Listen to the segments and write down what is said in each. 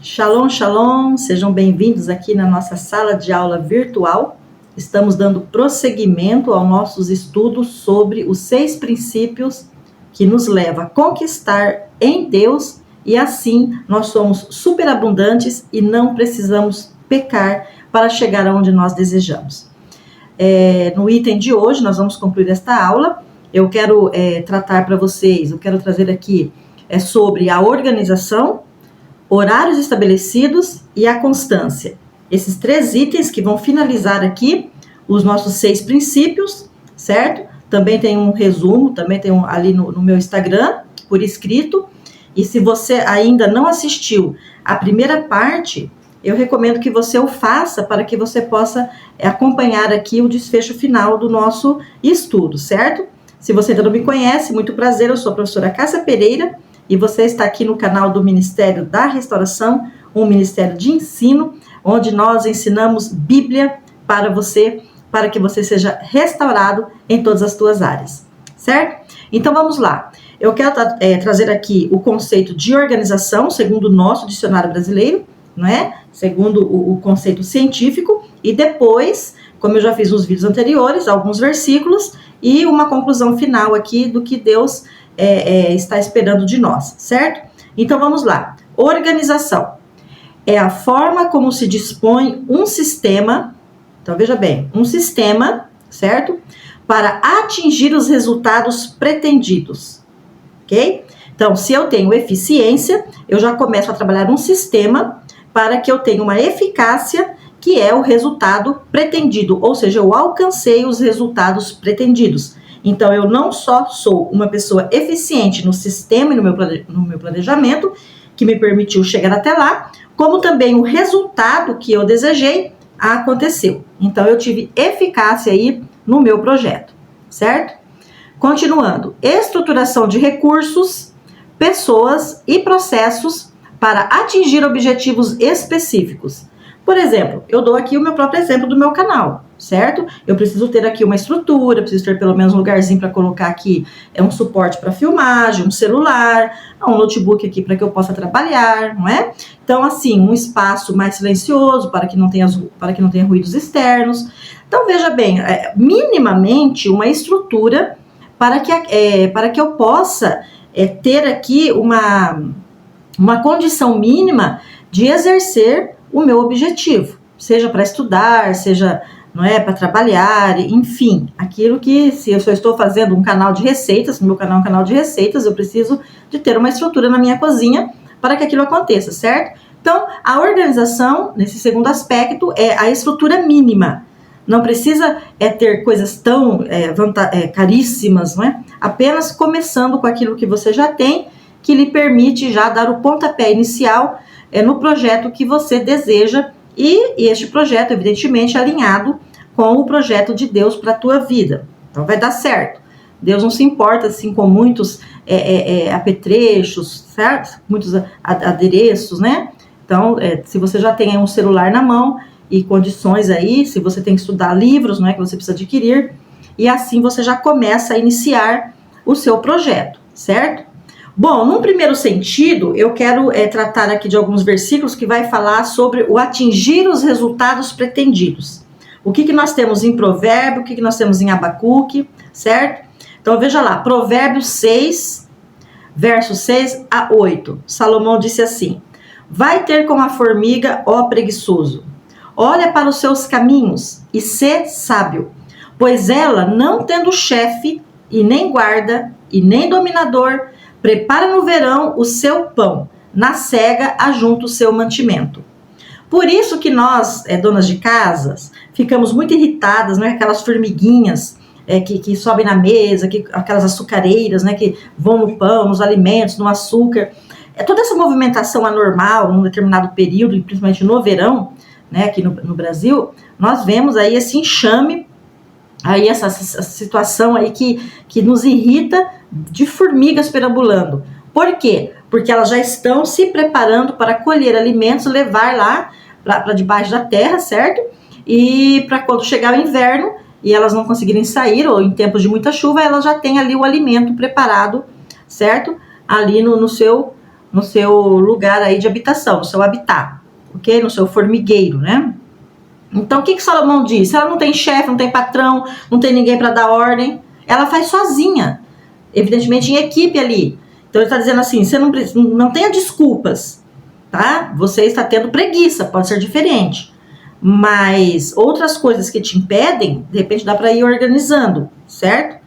Shalom, shalom, sejam bem-vindos aqui na nossa sala de aula virtual. Estamos dando prosseguimento aos nossos estudos sobre os 6 princípios que nos levam a conquistar em Deus e assim nós somos superabundantes e não precisamos pecar para chegar aonde nós desejamos. No item de hoje, nós vamos concluir esta aula. Eu quero tratar para vocês, eu quero trazer aqui sobre a organização, horários estabelecidos e a constância. Esses 3 itens que vão finalizar aqui os nossos 6 princípios, certo? Também tem um resumo, também tem ali no meu Instagram, por escrito. E se você ainda não assistiu a primeira parte, eu recomendo que você o faça para que você possa acompanhar aqui o desfecho final do nosso estudo, certo? Se você ainda não me conhece, muito prazer, eu sou a professora Cássia Pereira e você está aqui no canal do Ministério da Restauração, um ministério de ensino, onde nós ensinamos Bíblia para você, para que você seja restaurado em todas as suas áreas, certo? Então vamos lá. Eu quero trazer aqui o conceito de organização, segundo o nosso dicionário brasileiro, não é? Segundo o conceito científico, e depois, como eu já fiz nos vídeos anteriores, alguns versículos e uma conclusão final aqui do que Deus está esperando de nós, certo? Então vamos lá. Organização é a forma como se dispõe um sistema, então veja bem, um sistema, certo? Para atingir os resultados pretendidos, ok? Então, se eu tenho eficiência, eu já começo a trabalhar um sistema para que eu tenha uma eficácia, que é o resultado pretendido, ou seja, eu alcancei os resultados pretendidos. Então, eu não só sou uma pessoa eficiente no sistema e no meu planejamento, que me permitiu chegar até lá, como também o resultado que eu desejei aconteceu. Então, eu tive eficácia aí no meu projeto, certo? Continuando, estruturação de recursos, pessoas e processos para atingir objetivos específicos. Por exemplo, eu dou aqui o meu próprio exemplo do meu canal, certo? Eu preciso ter aqui uma estrutura, preciso ter pelo menos um lugarzinho para colocar aqui um suporte para filmagem, um celular, um notebook aqui para que eu possa trabalhar, não é? Então, assim, um espaço mais silencioso para que não tenha ruídos externos. Então, veja bem, minimamente uma estrutura para que eu possa ter aqui uma condição mínima de exercer o meu objetivo, seja para estudar, seja para trabalhar, enfim, aquilo que, se eu estou fazendo um canal de receitas, no meu canal é um canal de receitas, eu preciso de ter uma estrutura na minha cozinha para que aquilo aconteça, certo? Então, a organização, nesse segundo aspecto, é a estrutura mínima. Não precisa ter coisas tão caríssimas, não é? Apenas começando com aquilo que você já tem, que lhe permite já dar o pontapé inicial no projeto que você deseja, e este projeto, evidentemente, alinhado com o projeto de Deus para a tua vida. Então, vai dar certo. Deus não se importa, assim, com muitos apetrechos, certo? Muitos adereços, né? Então, se você já tem um celular na mão e condições aí, se você tem que estudar livros, não é, que você precisa adquirir, e assim você já começa a iniciar o seu projeto, certo? Bom, num primeiro sentido, eu quero tratar aqui de alguns versículos que vai falar sobre o atingir os resultados pretendidos. O que nós temos em Provérbio, o que nós temos em Abacuque, certo? Então, veja lá, Provérbios 6, versos 6 a 8. Salomão disse assim: vai ter como a formiga, ó preguiçoso, olha para os seus caminhos e sê sábio, pois ela, não tendo chefe, e nem guarda, e nem dominador, prepara no verão o seu pão, na cega ajunta o seu mantimento. Por isso que nós, donas de casas, ficamos muito irritadas, né? Aquelas formiguinhas que sobem na mesa, aquelas açucareiras, né? Que vão no pão, nos alimentos, no açúcar. Toda essa movimentação anormal, num determinado período, e principalmente no verão, né? Aqui no Brasil, nós vemos aí esse enxame, aí essa situação aí que nos irrita, de formigas perambulando. Por quê? Porque elas já estão se preparando para colher alimentos, levar lá para debaixo da terra, certo? E para quando chegar o inverno e elas não conseguirem sair, ou em tempos de muita chuva, elas já têm ali o alimento preparado, certo? Ali no seu no seu lugar aí de habitação, no seu habitat, ok? No seu formigueiro, né? Então, o que Salomão diz? Se ela não tem chefe, não tem patrão, não tem ninguém para dar ordem, ela faz sozinha, evidentemente em equipe ali. Então, ele está dizendo assim, você não tenha desculpas, tá? Você está tendo preguiça, pode ser diferente. Mas outras coisas que te impedem, de repente dá para ir organizando, certo?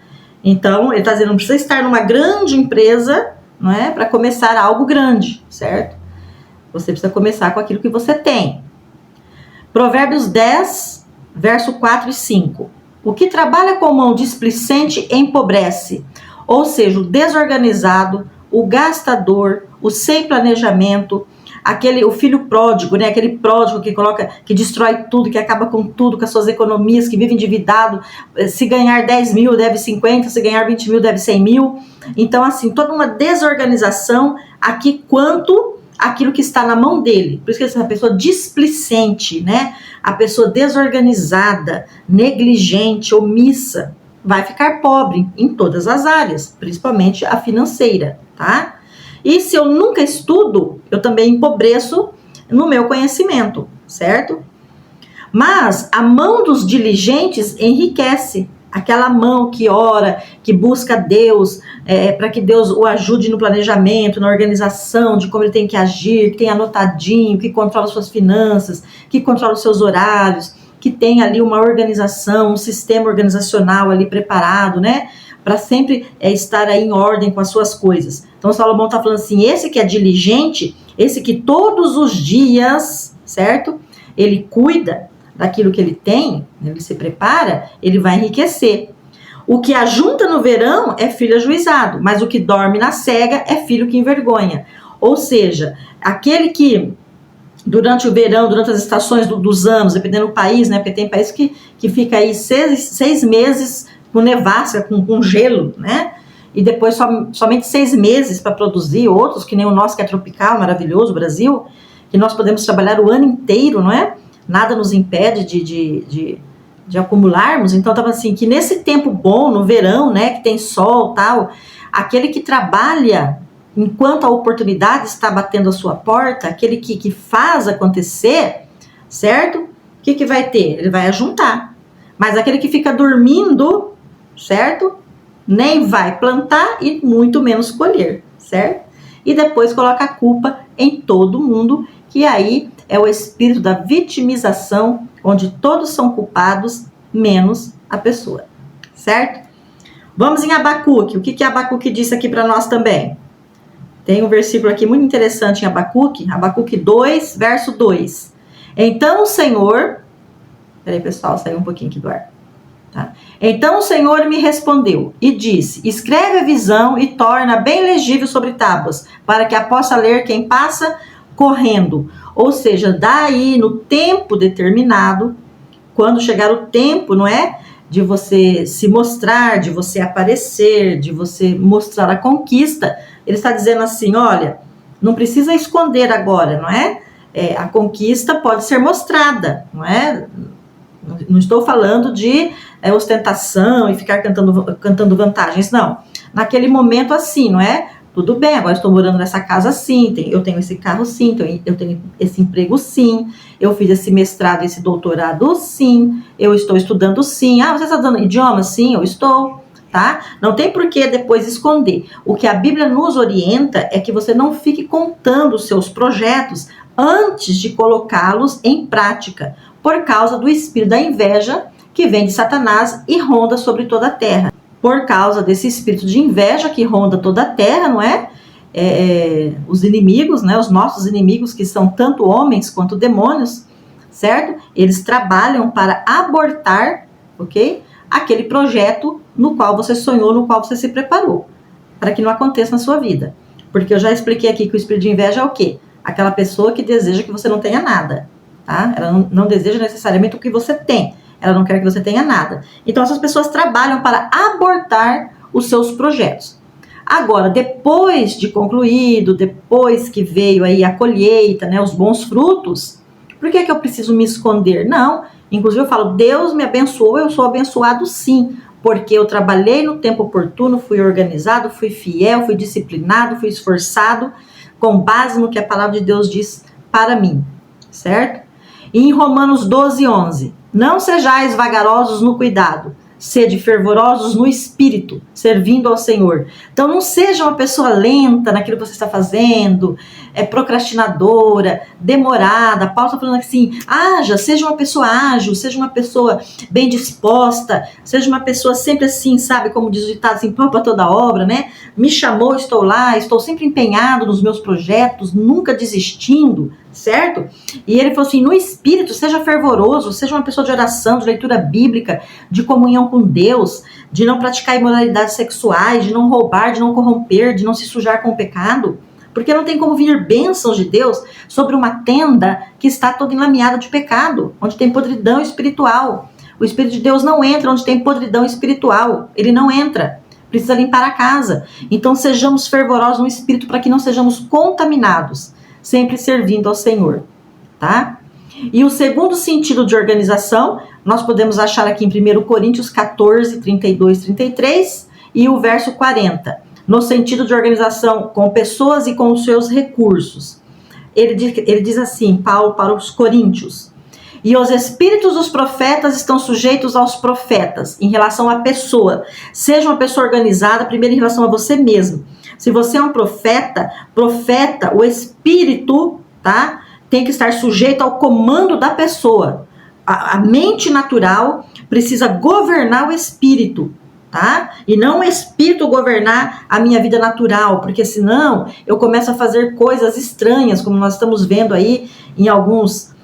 Então, ele está dizendo, não precisa estar numa grande empresa, não é? Para começar algo grande, certo? Você precisa começar com aquilo que você tem. Provérbios 10, verso 4 e 5. O que trabalha com mão displicente empobrece, ou seja, o desorganizado, o gastador, o sem planejamento, o filho pródigo, né? Aquele pródigo que destrói tudo, que acaba com tudo, com as suas economias, que vive endividado. Se ganhar 10 mil, deve 50, se ganhar 20 mil, deve 100 mil. Então, assim, toda uma desorganização aqui quanto aquilo que está na mão dele. Por isso que essa pessoa displicente, né? A pessoa desorganizada, negligente, omissa, vai ficar pobre em todas as áreas, principalmente a financeira, tá? E se eu nunca estudo, eu também empobreço no meu conhecimento, certo? Mas a mão dos diligentes enriquece. Aquela mão que ora, que busca Deus, para que Deus o ajude no planejamento, na organização, de como ele tem que agir, que tem anotadinho, que controla suas finanças, que controla os seus horários, que tem ali uma organização, um sistema organizacional ali preparado, né? Para sempre estar aí em ordem com as suas coisas. Então, Salomão está falando assim, esse que é diligente, esse que todos os dias, certo? Ele cuida daquilo que ele tem, ele se prepara, ele vai enriquecer. O que ajunta no verão é filho ajuizado, mas o que dorme na cega é filho que envergonha. Ou seja, aquele que durante o verão, durante as estações dos anos, dependendo do país, né? Porque tem país que fica aí 6 meses com nevasca, com gelo, né? E depois somente 6 meses para produzir, outros, que nem o nosso, que é tropical, maravilhoso, o Brasil, que nós podemos trabalhar o ano inteiro, não é? Nada nos impede de acumularmos. Então, estava assim, que nesse tempo bom, no verão, né, que tem sol, tal, aquele que trabalha enquanto a oportunidade está batendo a sua porta, aquele que faz acontecer, certo? O que vai ter? Ele vai ajuntar. Mas aquele que fica dormindo, certo? Nem vai plantar e muito menos colher, certo? E depois coloca a culpa em todo mundo, que aí é o espírito da vitimização, onde todos são culpados, menos a pessoa, certo? Vamos em Abacuque. O que Abacuque disse aqui para nós também? Tem um versículo aqui muito interessante em Abacuque, Abacuque 2, verso 2. Então o Senhor... Peraí, pessoal, saiu um pouquinho aqui do ar. Tá? Então o Senhor me respondeu e disse, escreve a visão e torna bem legível sobre tábuas, para que a possa ler quem passa correndo. Ou seja, daí no tempo determinado, quando chegar o tempo, não é? De você se mostrar, de você aparecer, de você mostrar a conquista, ele está dizendo assim, olha, não precisa esconder agora, não é? A conquista pode ser mostrada, não é? Não estou falando de ostentação e ficar cantando vantagens, não. Naquele momento assim, não é? Tudo bem, agora estou morando nessa casa sim, eu tenho esse carro sim, eu tenho esse emprego sim, eu fiz esse mestrado, esse doutorado sim, eu estou estudando sim. Ah, você está dando idioma? Sim, eu estou, tá? Não tem por que depois esconder. O que a Bíblia nos orienta é que você não fique contando os seus projetos antes de colocá-los em prática, por causa do espírito da inveja que vem de Satanás e ronda sobre toda a terra. Por causa desse espírito de inveja que ronda toda a terra, não é? Os inimigos, né? Os nossos inimigos, que são tanto homens quanto demônios, certo? Eles trabalham para abortar, ok? Aquele projeto no qual você sonhou, no qual você se preparou, para que não aconteça na sua vida. Porque eu já expliquei aqui que o espírito de inveja é o quê? Aquela pessoa que deseja que você não tenha nada, tá? Ela não deseja necessariamente o que você tem. Ela não quer que você tenha nada. Então, essas pessoas trabalham para abortar os seus projetos. Agora, depois de concluído, depois que veio aí a colheita, né, os bons frutos, por que eu preciso me esconder? Não. Inclusive, eu falo, Deus me abençoou, eu sou abençoado sim, porque eu trabalhei no tempo oportuno, fui organizado, fui fiel, fui disciplinado, fui esforçado, com base no que a palavra de Deus diz para mim, certo? E em Romanos 12:11, não sejais vagarosos no cuidado, sede fervorosos no espírito, servindo ao Senhor. Então não seja uma pessoa lenta naquilo que você está fazendo, procrastinadora, demorada. Paulo está falando assim, seja uma pessoa ágil, seja uma pessoa bem disposta, seja uma pessoa sempre assim, sabe, como diz o ditado, assim, pronto para toda obra, né? Me chamou, estou lá, estou sempre empenhado nos meus projetos, nunca desistindo, certo? E ele falou assim, no espírito, seja fervoroso, seja uma pessoa de oração, de leitura bíblica, de comunhão com Deus, de não praticar imoralidades sexuais, de não roubar, de não corromper, de não se sujar com o pecado, porque não tem como vir bênçãos de Deus sobre uma tenda que está toda enlameada de pecado, onde tem podridão espiritual. O Espírito de Deus não entra onde tem podridão espiritual, ele não entra. Precisa limpar a casa. Então sejamos fervorosos no espírito para que não sejamos contaminados, sempre servindo ao Senhor, tá? E o segundo sentido de organização, nós podemos achar aqui em 1 Coríntios 14, 32, 33 e o verso 40, no sentido de organização com pessoas e com os seus recursos. Ele diz assim, Paulo para os coríntios, e os espíritos dos profetas estão sujeitos aos profetas, em relação à pessoa. Seja uma pessoa organizada, primeiro em relação a você mesmo. Se você é um profeta, o espírito, tá, tem que estar sujeito ao comando da pessoa. A mente natural precisa governar o espírito, tá? E não o espírito governar a minha vida natural, porque senão eu começo a fazer coisas estranhas, como nós estamos vendo aí em algumas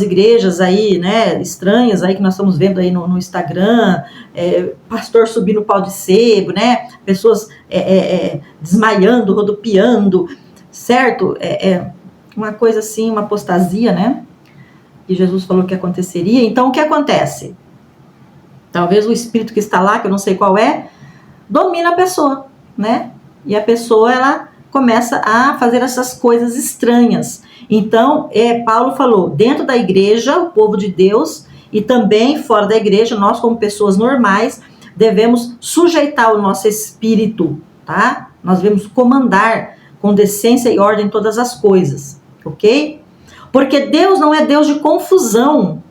igrejas aí, né, estranhas aí que nós estamos vendo aí no Instagram, pastor subindo pau de sebo, né, pessoas desmaiando, rodopiando, certo? Uma coisa assim, uma apostasia, né, que Jesus falou que aconteceria. Então o que acontece? Talvez o espírito que está lá, que eu não sei qual domina a pessoa, né, e a pessoa, ela começa a fazer essas coisas estranhas. Então, Paulo falou, dentro da igreja, o povo de Deus, e também fora da igreja, nós como pessoas normais, devemos sujeitar o nosso espírito, tá? Nós devemos comandar com decência e ordem todas as coisas, ok? Porque Deus não é Deus de confusão,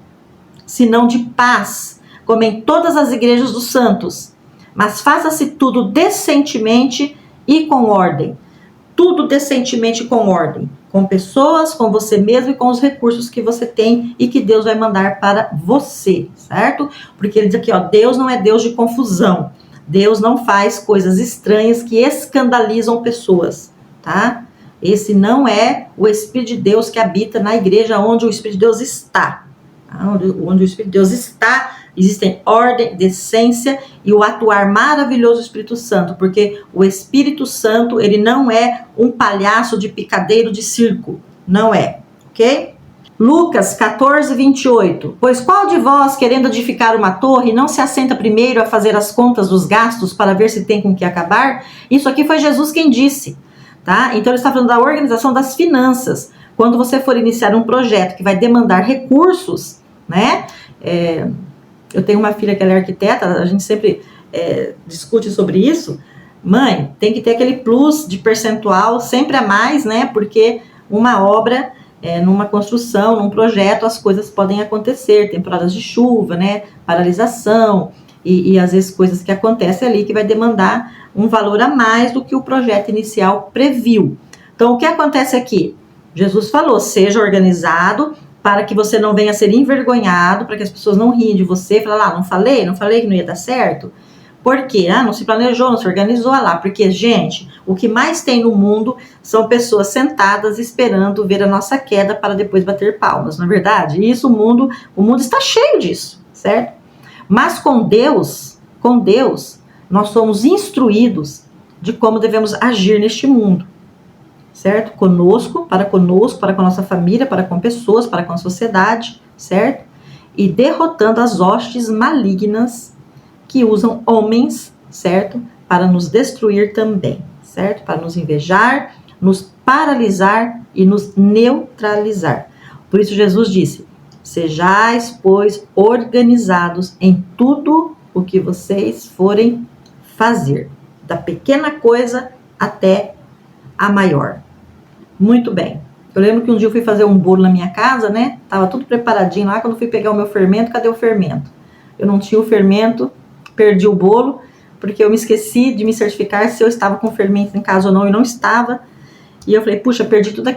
senão de paz, como em todas as igrejas dos santos. Mas faça-se tudo decentemente e com ordem. Tudo decentemente e com ordem. Com pessoas, com você mesmo e com os recursos que você tem e que Deus vai mandar para você, certo? Porque ele diz aqui, Deus não é Deus de confusão. Deus não faz coisas estranhas que escandalizam pessoas, tá? Esse não é o Espírito de Deus que habita na igreja onde o Espírito de Deus está. Onde o Espírito de Deus está, existem ordem, decência e o atuar maravilhoso do Espírito Santo, porque o Espírito Santo, ele não é um palhaço de picadeiro de circo, não é, ok? Lucas 14, 28, pois qual de vós, querendo edificar uma torre, não se assenta primeiro a fazer as contas dos gastos para ver se tem com que acabar? Isso aqui foi Jesus quem disse, tá? Então ele está falando da organização das finanças. Quando você for iniciar um projeto que vai demandar recursos, né? Eu tenho uma filha que ela é arquiteta, a gente sempre discute sobre isso. Mãe, tem que ter aquele plus de percentual sempre a mais, né? Porque uma obra, numa construção, num projeto, as coisas podem acontecer, temporadas de chuva, né? Paralisação e às vezes coisas que acontecem ali que vai demandar um valor a mais do que o projeto inicial previu. Então, o que acontece aqui? Jesus falou, seja organizado para que você não venha a ser envergonhado, para que as pessoas não riem de você, falar, não falei que não ia dar certo. Por quê? Não se planejou, não se organizou lá. Porque, gente, o que mais tem no mundo são pessoas sentadas esperando ver a nossa queda para depois bater palmas, não é verdade? E isso, o mundo está cheio disso, certo? Mas com Deus, nós somos instruídos de como devemos agir neste mundo. Certo? Conosco, para com a nossa família, para com pessoas, para com a sociedade, certo? E derrotando as hostes malignas que usam homens, certo? Para nos destruir também, certo? Para nos invejar, nos paralisar e nos neutralizar. Por isso Jesus disse, sejais, pois, organizados em tudo o que vocês forem fazer, da pequena coisa até a maior. Muito bem. Eu lembro que um dia eu fui fazer um bolo na minha casa, né? Tava tudo preparadinho lá, quando eu fui pegar o meu fermento, cadê o fermento? Eu não tinha o fermento, perdi o bolo, porque eu me esqueci de me certificar se eu estava com fermento em casa ou não, e não estava. E eu falei, puxa, perdi todos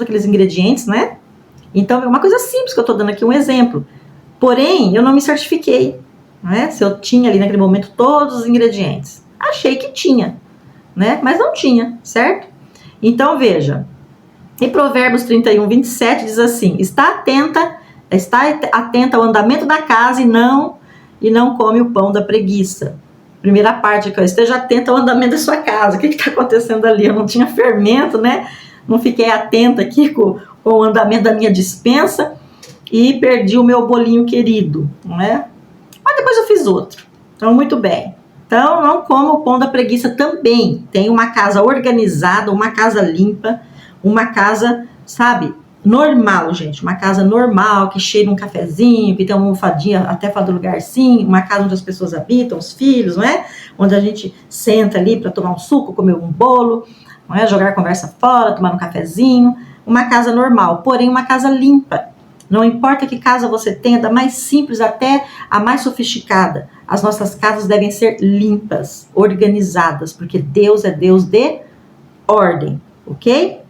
aqueles ingredientes, né? Então, é uma coisa simples que eu tô dando aqui um exemplo. Porém, eu não me certifiquei, né? Se eu tinha ali naquele momento todos os ingredientes. Achei que tinha, né? Mas não tinha, certo? Então, veja. Em Provérbios 31, 27 diz assim: está atenta ao andamento da casa e não come o pão da preguiça. Primeira parte aqui, ó, esteja atenta ao andamento da sua casa. O que está acontecendo ali? Eu não tinha fermento, né? Não fiquei atenta aqui com o andamento da minha despensa e perdi o meu bolinho querido, não é? Mas depois eu fiz outro. Então, muito bem. Então, não coma o pão da preguiça também. Tem uma casa organizada, uma casa limpa, uma casa, sabe, normal, gente. Uma casa normal, que cheira um cafezinho, que tem uma almofadinha até fora do lugarzinho, uma casa onde as pessoas habitam, os filhos, não é? Onde a gente senta ali para tomar um suco, comer um bolo, não é? Jogar a conversa fora, tomar um cafezinho. Uma casa normal, porém uma casa limpa. Não importa que casa você tenha, da mais simples até a mais sofisticada. As nossas casas devem ser limpas, organizadas, porque Deus é Deus de ordem, ok?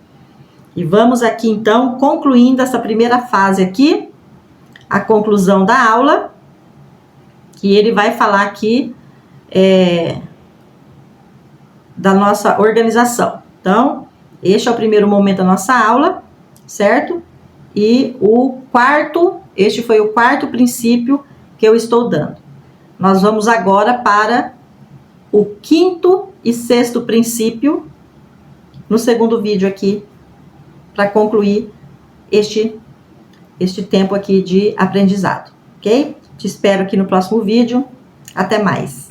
E vamos aqui, então, concluindo essa primeira fase aqui, a conclusão da aula, que ele vai falar aqui da nossa organização. Então, este é o primeiro momento da nossa aula, certo? E este foi o quarto princípio que eu estou dando. Nós vamos agora para o quinto e sexto princípio, no segundo vídeo aqui, para concluir este tempo aqui de aprendizado, ok? Te espero aqui no próximo vídeo. Até mais!